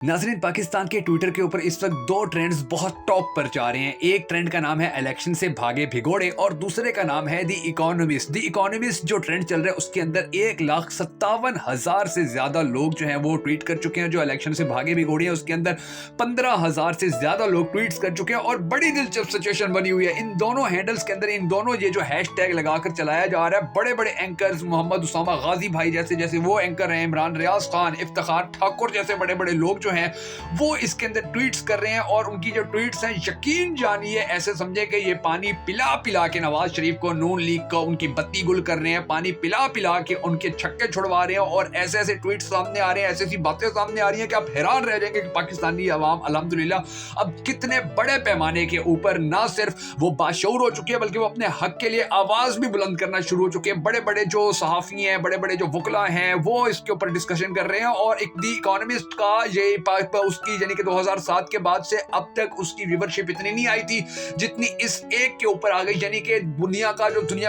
नाज़रीन, पाकिस्तान के ट्विटर के ऊपर इस वक्त दो ट्रेंड्स बहुत टॉप पर जा रहे हैं। एक ट्रेंड का नाम है इलेक्शन से भागे भिगोड़े और दूसरे का नाम है द इकोनॉमिस्ट। द इकोनॉमिस्ट जो ट्रेंड चल रहा है उसके अंदर 1,57,000 से ज्यादा लोग जो हैं वो ट्वीट कर चुके हैं। जो इलेक्शन से भागे भिगोड़े हैं उसके अंदर 15,000 से ज्यादा लोग ट्वीट्स कर चुके हैं और बड़ी दिलचस्प सिचुएशन बनी हुई है। इन दोनों हैंडल्स के अंदर इन दोनों ये जो हैशटैग लगाकर चलाया जा रहा है, बड़े बड़े एंकर्स मोहम्मद उसामा गाजी भाई जैसे वो एंकर हैं, इमरान रियाज खान, इफ्तिखार ठाकुर जैसे बड़े बड़े लोग जो हैं वो इसके अंदर ट्वीट्स कर रहे हैं। और उनकी जो ट्वीट्स हैं, यकीन जानिए ऐसे समझे कि ये पानी पिला पिला के नवाज शरीफ को, नून लीग को उनकी बत्ती गुल कर रहे हैं, पानी पिला पिला के उनके छक्के छुड़वा रहे हैं। और ऐसे ऐसे ट्वीट्स सामने आ रहे हैं, ऐसी ऐसी बातें सामने आ रही हैं कि आप हैरान रह जाएंगे कि पाकिस्तानी अवाम अल्हम्दुलिल्लाह अब कितने बड़े पैमाने के ऊपर ना सिर्फ वो बाशऊर हो चुके हैं बल्कि वो अपने हक के लिए आवाज भी बुलंद करना शुरू हो चुके हैं। बड़े बड़े जो सहाफी हैं, बड़े बड़े जो वकला हैं, वो इसके ऊपर डिस्कशन कर रहे हैं। और एक दी इकोनॉमिस्ट का ये उसकी यानी कि 2007 के बाद से अब तक उसकी व्यूवरशिप इतनी नहीं आई थी जितनी इस एक के ऊपर आ गई। यानी कि दुनिया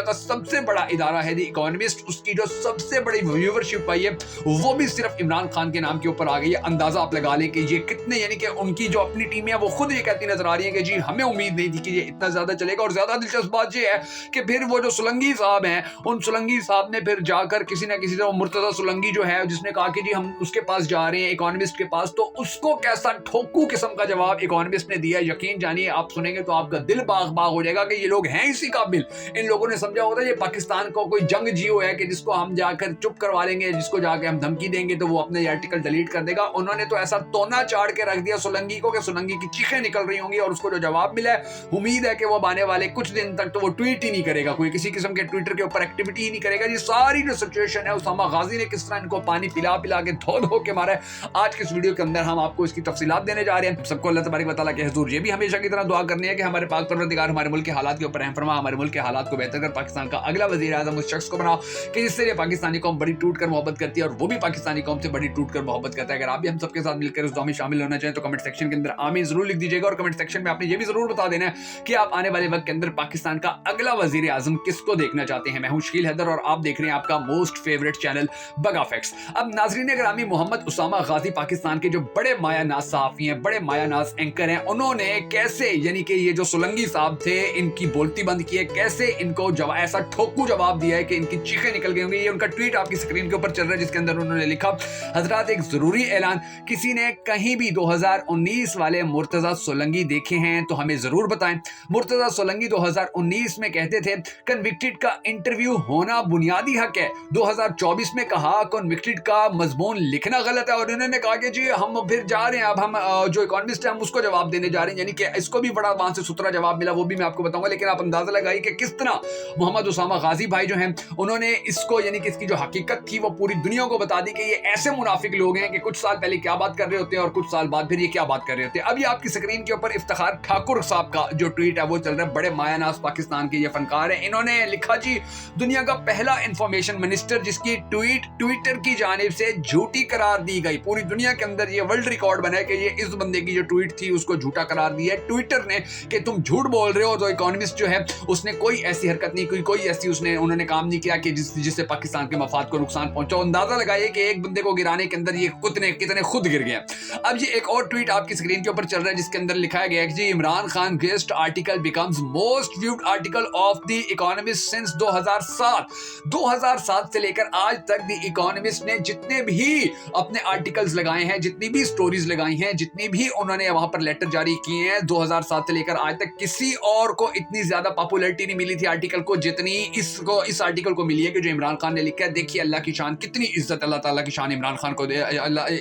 का सबसे बड़ा इदारा है द इकोनॉमिस्ट, उसकी जो सबसे बड़ी व्यूवरशिप आई है वो भी सिर्फ इमरान खान के नाम के ऊपर आ गई है। अंदाजा आप लगा लें कि ये कितने, यानी कि उनकी जो अपनी टीम है वो खुद ये कहती नजर आ रही है कि जी हमें उम्मीद नहीं थी कि ये इतना ज्यादा चलेगा। और ज्यादा दिलचस्प बात ये है कि फिर वो जो सुलंगी साहब हैं, उन सुलंगी साहब ने फिर जाकर किसी ना किसी तरह मुर्तजा सुलंगी जो है जिसने कहा कि जी हम उसके पास जा रहे हैं इकोनॉमिस्ट के पास, तो उसको कैसा ठोकू किस्म का जवाब इकोनॉमिस्ट ने दिया। यकीन जानिए आप सुनेंगे तो आपका दिल बाग बाग हो जाएगा कि ये लोग हैं इसी काबिल। इन लोगों ने समझा होता है ये पाकिस्तान को कोई जंग जियो है कि जिसको हम जाकर चुप करवा लेंगे, जिसको जाकर हम धमकी देंगे तो वो अपने आर्टिकल डिलीट कर देगा। उन्होंने तो ऐसा तोना चाड़ के रख दिया सुलंगी को कि सुलंगी की चीखें निकल रही होंगी। और उसको जो जवाब मिला है, उम्मीद है कि वो आने वाले कुछ दिन तक तो वो ट्वीट ही नहीं करेगा, कोई किसी किस्म के ट्विटर के ऊपर एक्टिविटी ही नहीं करेगा। ये सारी जो सिचुएशन है उसामा गाजी ने किस तरह इनको पानी पिला पिला के धो धो के मारा है, आज के इस वीडियो के अंदर हम आपको इसकी तफसीलात देने जा रहे हैं। सबको अल्लाह तबारक व तआला के हुजूर ये भी हमेशा की तरह दुआ करनी है कि हमारे पाक परवरदिगार हमारे मुल्क के हालात के ऊपर रहम फरमा, हमारे मुल्क के हालात को बेहतर कर पाकिस्तान का अगला वजीर आज़म उस शख्स को बनाओ कि जिससे ये पाकिस्तानी कौम बड़ी टूट कर मोहब्बत करती है और वो भी पाकिस्तानी कौम से बड़ी टूट कर मोहब्बत करता है। अगर आप भी हम सबके साथ मिलकर उस दुआ में शामिल होना चाहें तो कमेंट सेक्शन के अंदर आमीन जरूर लिख दीजिएगा। और कमेंट सेक्शन में आपने ये भी जरूर बता देना है कि आप आने वाले वक्त के अंदर पाकिस्तान का अगला वजीर आज़म किसको देखना चाहते हैं। मैं हूं शकील हैदर और आप देख रहे हैं आपका मोस्ट फेवरेट चैनल बगा फैक्ट्स। अब नाजरीन ग्रामी, मोहम्मद उसामा गाजी पाकिस्तान के जो बड़े मायानाज सहाफी हैं, बड़े मायानाज एंकर हैं, उन्होंने कैसे यानी कि ये जो सुलंगी साहब थे इनकी बोलती बंद की है, कैसे इनको ऐसा ठोकू जवाब दिया है कि इनकी चीखें निकल गई होंगी। ये उनका ट्वीट आपकी स्क्रीन के ऊपर चल रहा है जिसके अंदर उन्होंने लिखा, हजरात एक जरूरी ऐलान, किसी ने कहीं भी 2019 वाले मुर्तजा सोलंकी देखे हैं तो हमें जरूर बताएं। मुर्तजा सोलंकी 2019 में कहते थे कन्विक्टेड का इंटरव्यू होना बुनियादी हक है। 2024 में कहा कन्विक्टेड का मजमून लिखना गलत है। और इन्होंने कहा कि जी हम फिर जा रहे हैं, अब हम जो इकोनॉमिस्ट है हम उसको जवाब देने जा रहे हैं। यानी कि इसको भी बड़ा वहां से सुथरा जवाब मिला, वो भी मैं आपको बताऊंगा। लेकिन आप अंदाजा लगाइए कि किस तरह मोहम्मद उसामा गाजी भाई जो हैं उन्होंने इसको यानी कि इसकी जो हकीकत थी वो पूरी दुनिया को बता दी कि ये ऐसे मुनाफिक लोग हैं कि कुछ साल पहले क्या बात कर रहे होते हैं और कुछ साल बाद फिर ये क्या बात कर रहे होते हैं। अब ये आपकी स्क्रीन के ऊपर इफ्तिखार ठाकुर साहब का जो ट्वीट है वो चल रहा है। बड़े मायानाज पाकिस्तान के ये फनकार हैं। इन्होंने लिखा, जी दुनिया का पहला इंफॉर्मेशन मिनिस्टर जिसकी ट्वीट ट्विटर की जानिब से झूठी करार दी गई। पूरी दुनिया के अंदर ये वर्ल्ड रिकॉर्ड बना है कि ये इस बंदे की जो ट्वीट थी उसको झूठा करार दिया है ट्विटर ने कि तुम झूठ बोल रहे हो। तो इकोनॉमिस्ट जो है उसने कोई ऐसी हरकत नहीं की, कोई ऐसी उन्होंने काम नहीं किया कि जिससे पाकिस्तान के मफाद को नुकसान पहुंचा। अंदाजा लगाइए कि एक बंदे को गिराने के अंदर ये कितने खुद गिर गए। अब ये एक और ट्वीट आपकी स्क्रीन के ऊपर चल रहा है जिसके अंदर लिखा गया है कि जी Imran Khan guest article becomes most viewed article of the Economist since 2007 से लेकर आज तक द इकोनॉमिस्ट ने जितने भी अपने आर्टिकल्स लगाए हैं, जितनी भी स्टोरीज लगाई हैं, जितनी भी उन्होंने वहां पर लेटर जारी किए हैं, 2007 से लेकर आज तक किसी और को इतनी ज्यादा पॉपुलैरिटी नहीं मिली थी आर्टिकल को जितनी इस आर्टिकल को मिली है कि जो इमरान खान ने लिखा है। देखिए अल्लाह की शान, कितनी इज्जत अल्लाह ताला की शान इमरान खान को दे,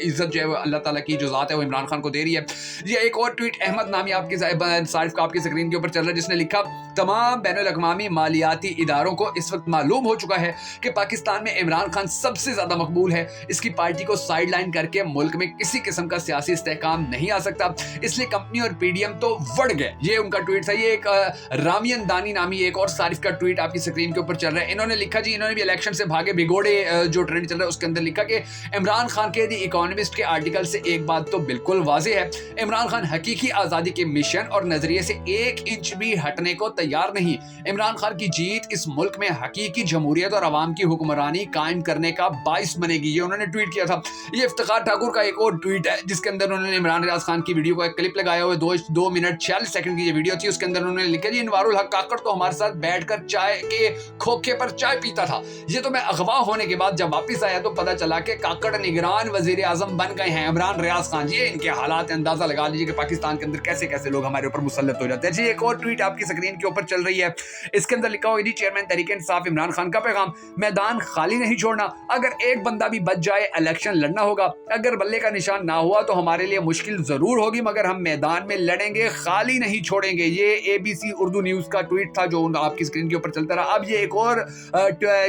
इज्जत जो है अल्लाह ताला की जो जात है वो इमरान खान को दे रही है। ये एक और ट्वीट अहमद नामी आपकी सारिफ का आपकी स्क्रीन के ऊपर चल रहा है जिसने लिखा, तमाम बैनुल अक़वामी मालियाती इदारों को इस वक्त मालूम हो चुका है कि पाकिस्तान में इमरान खान सबसे ज्यादा मकबूल है। इसकी पार्टी को साइडलाइन करके मुल्क में किसी किस्म का सियासी इस्तेहकाम नहीं आ सकता, इसलिए कंपनी और पीडीएम तो बढ़ गए। ये उनका ट्वीट था। ये एक रामियन दानी नामी एक और सारिफ का ट्वीट आपकी स्क्रीन के ऊपर चल रहा है। इन्होंने लिखा, जी इन्होंने भी इलेक्शन से भागे भिगोड़े जो ट्रेंड चल रहा है उसके अंदर लिखा कि इमरान खान के द इकोनॉमिस्ट के आर्टिकल से एक बात तो बिल्कुल वाज़ेह है, इमरान खान हकीकी आज़ादी के मिशन और नजरिए से 1 इंच भी हटने को तैयार तैयार नहीं। इमरान खान की जीत इस मुल्क में हकीकी जमहूरियत और अवाम की हुक्मरानी कायम करने का बाइस बनेगी, ये उन्होंने ट्वीट किया था। ये इफ्तिखार ठाकुर का एक और ट्वीट है जिसके अंदर उन्होंने इमरान रियाज खान की वीडियो को एक क्लिप लगाया हुआ, 2 मिनट 46 सेकंड की ये वीडियो थी। उसके अंदर उन्होंने लिखा, जी इनवारुल हक काकड़ तो हमारे साथ बैठकर चाय के खोखे पर चाय पीता था, ये तो मैं अगवा होने के बाद जब वापस आया तो पता चला कि काकड़ निगरान वजीर आजम बन गए हैं इमरान रियाज खान जी। इनके हालात अंदाजा लगा लीजिए कि पाकिस्तान के अंदर कैसे कैसे लोग हमारे ऊपर मुसल्लत हो जाते हैं जी। एक और ट्वीट आपकी स्क्रीन के ऊपर चल रही है, इसके अंदर लिखा हुआ, चेयरमैन तहरीक इंसाफ इमरान खान का पैगाम, मैदान खाली नहीं छोड़ना, अगर एक बंदा भी बच जाए इलेक्शन लड़ना होगा, अगर बल्ले का निशान ना हुआ तो हमारे लिए मुश्किल जरूर होगी मगर हम मैदान में लड़ेंगे, खाली नहीं छोड़ेंगे। ये ABC उर्दू न्यूज का ट्वीट था जो आपकी स्क्रीन के ऊपर चलता रहा। अब ये एक और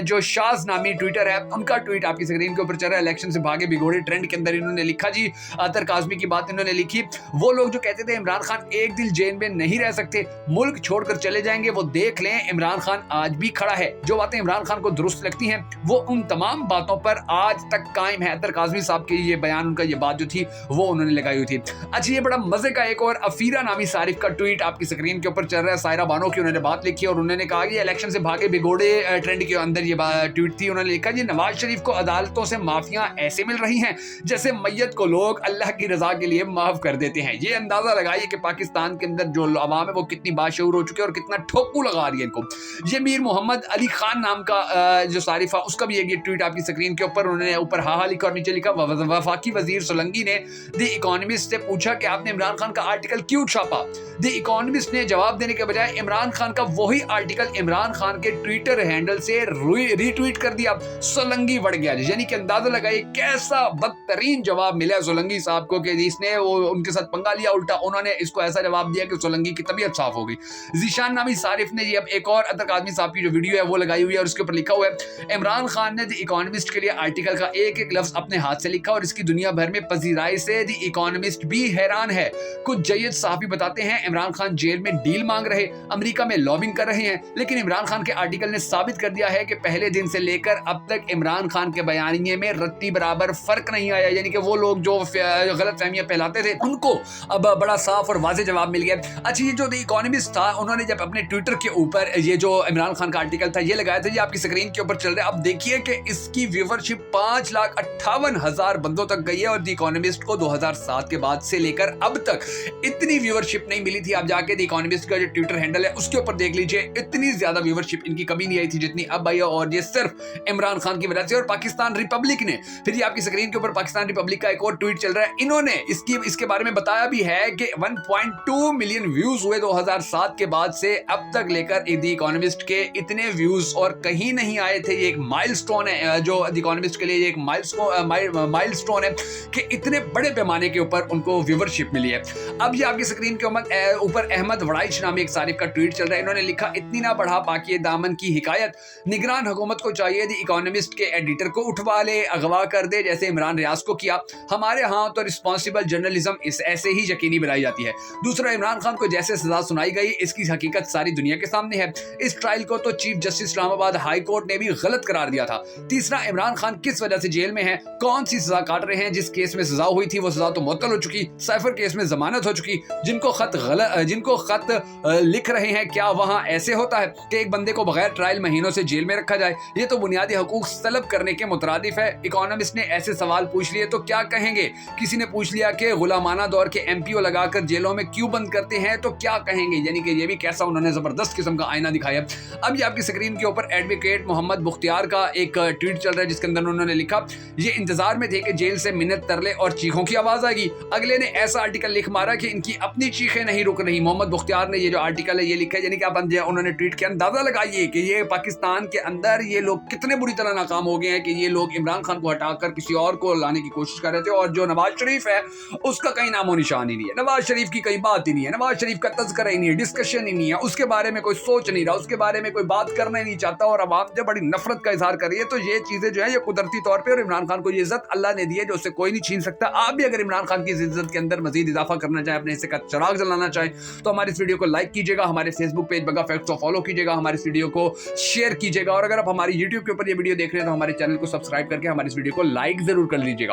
जो शाज नामी ट्विटर है उनका ट्वीट आपकी स्क्रीन के ऊपर चल रहा है। इलेक्शन से भागे भिगोड़े ट्रेंड के अंदर इन्होंने लिखा जी, अतर काज़मी की बात इन्होंने लिखी, वो लोग जो कहते थे इमरान खान एक दिन जेल में नहीं रह सकते, मुल्क छोड़कर चले जाएंगे, वो देख लें इमरान खान आज भी खड़ा है। जो बातें इमरान खान को दुरुस्त लगती हैं वो उन तमाम बातों पर आज तक कायम है। अतर काज़मी साहब के ये बयान, उनका ये बात जो थी वो उन्होंने लगाई हुई थी। अच्छा, ये बड़ा मजे का एक और अफीरा नामी सारिफ का ट्वीट आपकी स्क्रीन के ऊपर चल रहा है। सायरा बानो की उन्होंने बात लिखी और उन्होंने कहा कि इलेक्शन से भागे भिगोड़े ट्रेंड के अंदर ये ट्वीट थी। उन्होंने लिखा, जी नवाज शरीफ को अदालतों से माफियां ऐसे मिल रही हैं जैसे मैयत को लोग अल्लाह की रजा के लिए माफ कर देते हैं। ये अंदाजा लगाइए कि पाकिस्तान के अंदर जो अवाम है वो कितनी बाशऊर हो चुके हैं और कितना ठोकू लगा रही है इनको। ये मीर मोहम्मद अली खान नाम का जो सारिफा, उसका भी एक ट्वीट आपकी स्क्रीन के ऊपर, उन्होंने ऊपर हा लिखा और नीचे लिखा, वफाकी वजीर सोलंकी ने द इकोनॉमिस्ट से पूछा कि आपने इमरान खान का आर्टिकल क्यों छापा। द इकोनॉमिस्ट ने जवाब देने के बजाय इमरान खान का वही आर्टिकल इमरान खान के ट्विटर हैंडल से रीट्वीट कर दिया। सोलंकी बढ़ गया, यानी कि अंदाजा लगाइए कैसा बदतरीन जवाब मिला सोलंकी साहब को कि इसने वो उनके साथ पंगा लिया, उल्टा उन्होंने इसको ऐसा जवाब दिया कि सोलंकी की तबीयत साफ हो गई। जीशान नामी सारिफ ने ये अब एक और अतर काज़मी साहब की जो वीडियो है वो लगाई हुई है और उसके ऊपर लिखा हुआ है, इमरान खान ने द इकोनॉमिस्ट के लिए आर्टिकल का एक एक लफ्ज अपने हाथ से लिखा और इसकी दुनिया भर में पजीराई से द इकोनॉमिस्ट भी हैरान है। कुछ जयद साहबी बताते हैं इमरान खान जेल में डील मांग रहे, अमेरिका में लॉबिंग कर रहे हैं, लेकिन इमरान खान के आर्टिकल ने साबित कर दिया है कि पहले दिन से लेकर अब तक इमरान खान के बयानिए में रत्ती बराबर फर्क नहीं आया। यानी कि वो लोग जो गलत फहमियां फैलाते थे उनको अब बड़ा साफ और वाज़ेह जवाब मिल गया। अच्छा, ये जो द इकोनॉमिस्ट था उन्होंने जब अपने ट्विटर के ऊपर ये जो इमरान खान का आर्टिकल था ये लगाया था, ये आपकी स्क्रीन के ऊपर चल रहा है। अब देखिए कि इसकी व्यूवरशिप 5,58,000 बंदों तक गई है और द इकोनॉमिस्ट को 2007 के बाद से लेकर अब तक इतनी व्यूवरशिप नहीं मिली थी। आप जाके द इकोनॉमिस्ट का जो ट्विटर हैंडल है उसके ऊपर देख लीजिए, इतनी ज्यादा व्यूवरशिप इनकी कभी नहीं आई थी जितनी अब आई है और ये सिर्फ इमरान खान की वजह से। और पाकिस्तान रिपब्लिक ने, फिर ये आपकी स्क्रीन के ऊपर पाकिस्तान रिपब्लिक का एक और ट्वीट चल रहा है, इन्होंने इसके बारे में बताया भी है कि 1.2 मिलियन व्यूज हुए 2007 के बाद से अब तक लेकर द इकोनॉमिस्ट के इतने व्यूज और कहीं नहीं आए थे। ये एक माइलस्टोन है जो द इकोनॉमिस्ट के लिए, ये एक माइलस्टोन है कि इतने बड़े पैमाने के ऊपर उनको व्यूवरशिप मिली है। अब ये आपकी स्क्रीन के ऊपर अहमद वड़ाइच नामी एक सारिफ का ट्वीट चल रहा है। इन्होंने लिखा, इतनी ना बढ़ा पाकिए दामन की हिकायत, निगरान हुकूमत को चाहिए द इकोनॉमिस्ट के एडिटर को उठवा ले, अगवा कर दे जैसे इमरान रियाज को किया। हमारे यहाँ तो रिस्पॉन्सिबल जर्नलिज्म ऐसे ही यकीनी बनाई जाती है। दूसरा, इमरान खान को जैसे सजा सुनाई गई इसकी हकीकत सारी दुनिया के सामने है। इस ट्रायल को तो chief justice Islamabad high court ने भी गलत करार दिया था। तीसरा, इमरान खान किस वजह से जेल में है, कौन सी सजा काट रहे हैं, जिस केस में सजा हुई थी वो सजा तो मुअत्तल हो चुकी, साइफर केस में जमानत हो चुकी, जिनको खत लिख रहे हैं क्या वहां ऐसे होता है कि एक बंदे को बगैर ट्रायल महीनों से जेल में रखा जाए, ये तो बुनियादी हकूक तलब करने के मुतरादिफ है। इकोनॉमिस्ट ने ऐसे सवाल पूछ लिए तो क्या कहेंगे, किसी ने पूछ लिया कि गुलामाना दौर के MPO लगाकर जेलों में क्यों बंद करते हैं तो क्या कहेंगे। यानी कि ये भी कैसा उन्होंने जबरदस्त किस्म का आईना दिखाया। अब ये आपकी स्क्रीन के ऊपर एडवोकेट मोहम्मद बुख्तियार का एक ट्वीट चल रहा है जिसके अंदर उन्होंने लिखा, ये इंतजार में थे कि जेल से मिन्नत तरले और चीखों की आवाज आएगी, अगले ने ऐसा आर्टिकल लिख मारा कि इनकी अपनी चीखें नहीं रुक रही। मोहम्मद बुख्तियार ने ये जो आर्टिकल है ये लिखा है, यानी कि आप उन्होंने ट्वीट किया, अंदाजा लगाइए कि ये पाकिस्तान के अंदर ये लोग कितने बुरी तरह नाकाम हो गए हैं कि ये लोग इमरान खान को हटाकर किसी और को लाने की कोशिश कर रहे थे और जो नवाज शरीफ है उसका कहीं नामो निशान ही नहीं है। नवाज शरीफ की कहीं बात ही नहीं है, नवाज शरीफ का तज़किरा ही नहीं है, डिस्कशन ही नहीं है, उसके बारे में कोई सोच नहीं रहा, उसके बारे में कोई बात करना ही नहीं चाहता और अवाम जब बड़ी नफरत का इजहार कर रही है। तो ये चीजें जो है ये कुदरती तौर पर, और इमरान खान को ये इज्जत अल्लाह ने दी है जो उससे कोई नहीं छीन सकता। आप भी अगर इमरान खान की इज्जत के अंदर मजीद इजाफा करना चाहें, अपने हिस्से का चिराग जलाना चाहें तो हमारे इस वीडियो को लाइक कीजिएगा, हमारे फेसबुक पेज बगा फैक्ट्स को फॉलो कीजिएगा, हमारे इस वीडियो को शेयर कीजिएगा और अगर आप हमारी यूट्यूब के ऊपर ये वीडियो देख रहे हैं तो हमारे चैनल को सब्सक्राइब करके हमारे इस वीडियो को लाइक जरूर कर लीजिएगा।